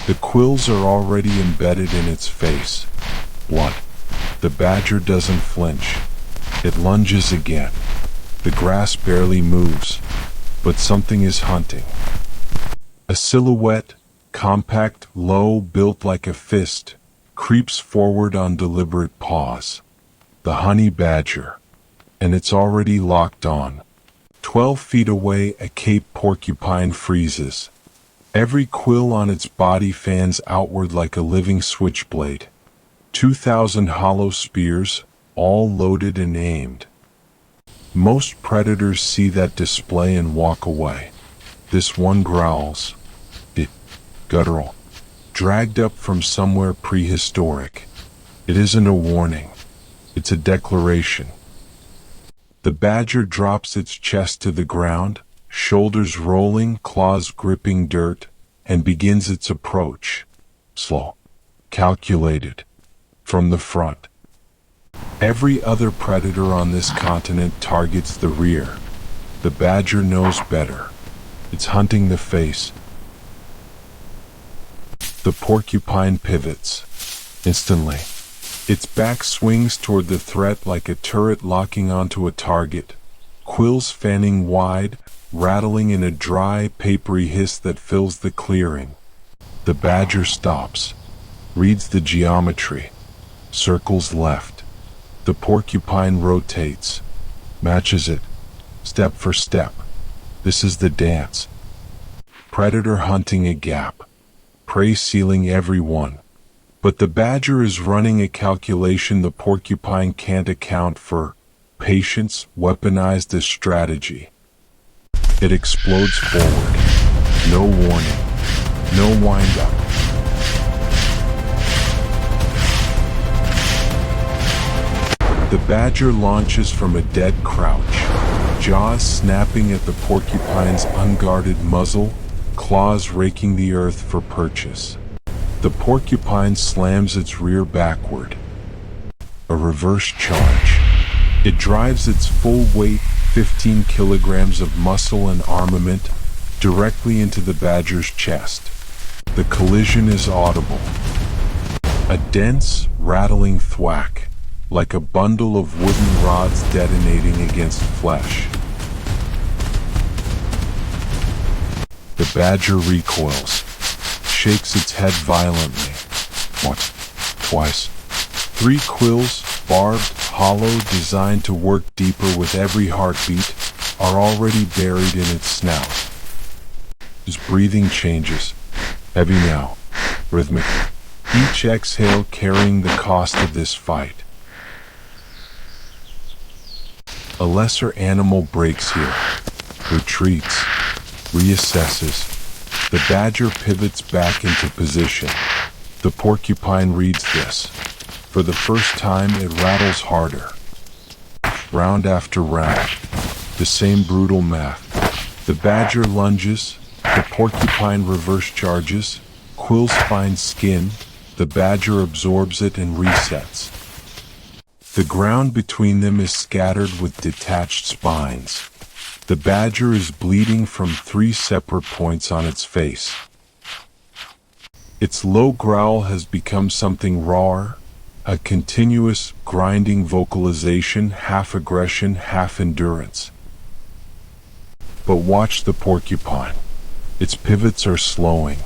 The quills are already embedded in its face. Blood. The badger doesn't flinch. It lunges again. The grass barely moves, but something is hunting. A silhouette, compact, low, built like a fist, creeps forward on deliberate paws. The honey badger. And it's already locked on. 12 feet away, a Cape porcupine freezes. Every quill on its body fans outward like a living switchblade. 2,000 hollow spears, all loaded and aimed. Most predators see that display and walk away. This one growls. Guttural. Dragged up from somewhere prehistoric. It isn't a warning. It's a declaration. The badger drops its chest to the ground, shoulders rolling, claws gripping dirt, and begins its approach. Slow. Calculated. From the front. Every other predator on this continent targets the rear. The badger knows better. It's hunting the face. The porcupine pivots. Instantly. Its back swings toward the threat like a turret locking onto a target. Quills fanning wide, rattling in a dry, papery hiss that fills the clearing. The badger stops. Reads the geometry. Circles left. The porcupine rotates. Matches it. Step for step. This is the dance. Predator hunting a gap. Prey sealing every one. But the badger is running a calculation the porcupine can't account for. Patience weaponized as strategy. It explodes forward. No warning. No wind-up. The badger launches from a dead crouch, jaws snapping at the porcupine's unguarded muzzle, claws raking the earth for purchase. The porcupine slams its rear backward. A reverse charge. It drives its full weight, 15 kilograms of muscle and armament, directly into the badger's chest. The collision is audible. A dense, rattling thwack, like a bundle of wooden rods detonating against flesh. The badger recoils, shakes its head violently. Once, twice. 3 quills, barbed, hollow, designed to work deeper with every heartbeat, are already buried in its snout. His breathing changes, heavy now, rhythmic, each exhale carrying the cost of this fight. A lesser animal breaks here, retreats, reassesses. The badger pivots back into position. The porcupine reads this. For the first time, it rattles harder. Round after round, the same brutal math. The badger lunges, the porcupine reverse charges, quills find skin, the badger absorbs it and resets. The ground between them is scattered with detached spines. The badger is bleeding from 3 separate points on its face. Its low growl has become something rawer, a continuous, grinding vocalization, half aggression, half endurance. But watch the porcupine. Its pivots are slowing.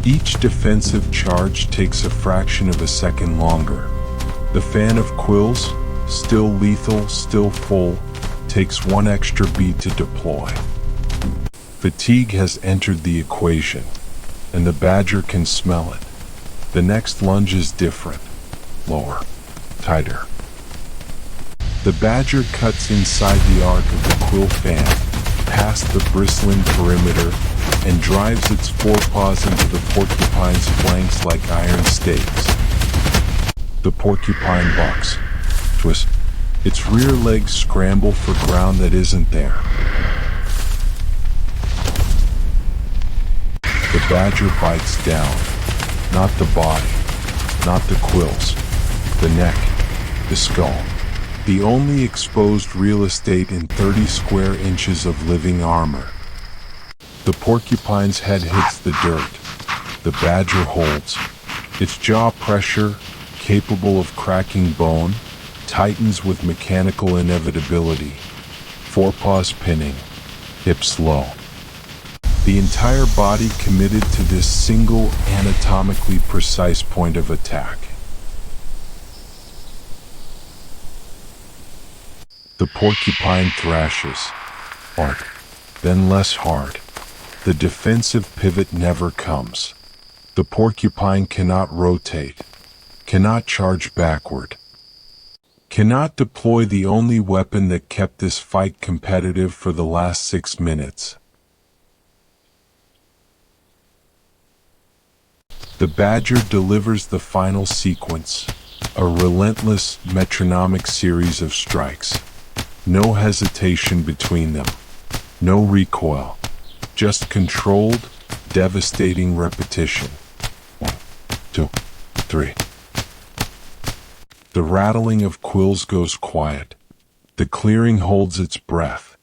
Each defensive charge takes a fraction of a second longer. The fan of quills, still lethal, still full, takes 1 extra beat to deploy. Fatigue has entered the equation, and the badger can smell it. The next lunge is different, lower, tighter. The badger cuts inside the arc of the quill fan, past the bristling perimeter, and drives its forepaws into the porcupine's flanks like iron stakes. The porcupine bucks, twist. Its rear legs scramble for ground that isn't there. The badger bites down. Not the body, not the quills, the neck, the skull. the only exposed real estate in 30 square inches of living armor. The porcupine's head hits the dirt. The badger holds. Its jaw pressure, capable of cracking bone, tightens with mechanical inevitability. Forepaws pinning, hips low. The entire body committed to this single anatomically precise point of attack. The porcupine thrashes, hard, then less hard. The defensive pivot never comes. The porcupine cannot rotate, cannot charge backward, cannot deploy the only weapon that kept this fight competitive for the last 6 minutes. The badger delivers the final sequence, a relentless, metronomic series of strikes. No hesitation between them, no recoil, just controlled, devastating repetition. 1, 2, 3. The rattling of quills goes quiet. The clearing holds its breath.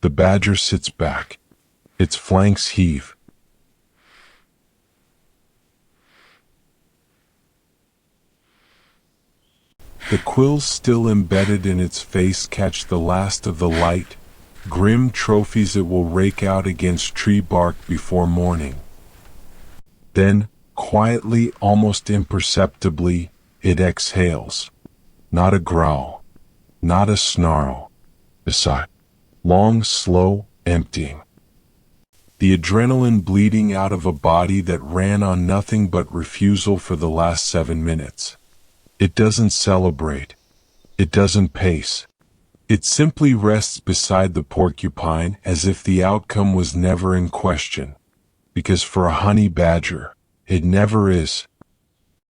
The badger sits back. Its flanks heave. The quills still embedded in its face catch the last of the light, grim trophies it will rake out against tree bark before morning. Then, quietly, almost imperceptibly, it exhales. Not a growl, not a snarl, a sigh. Long, slow, emptying. The adrenaline bleeding out of a body that ran on nothing but refusal for the last 7 minutes. It doesn't celebrate. It doesn't pace. It simply rests beside the porcupine as if the outcome was never in question. Because for a honey badger, it never is.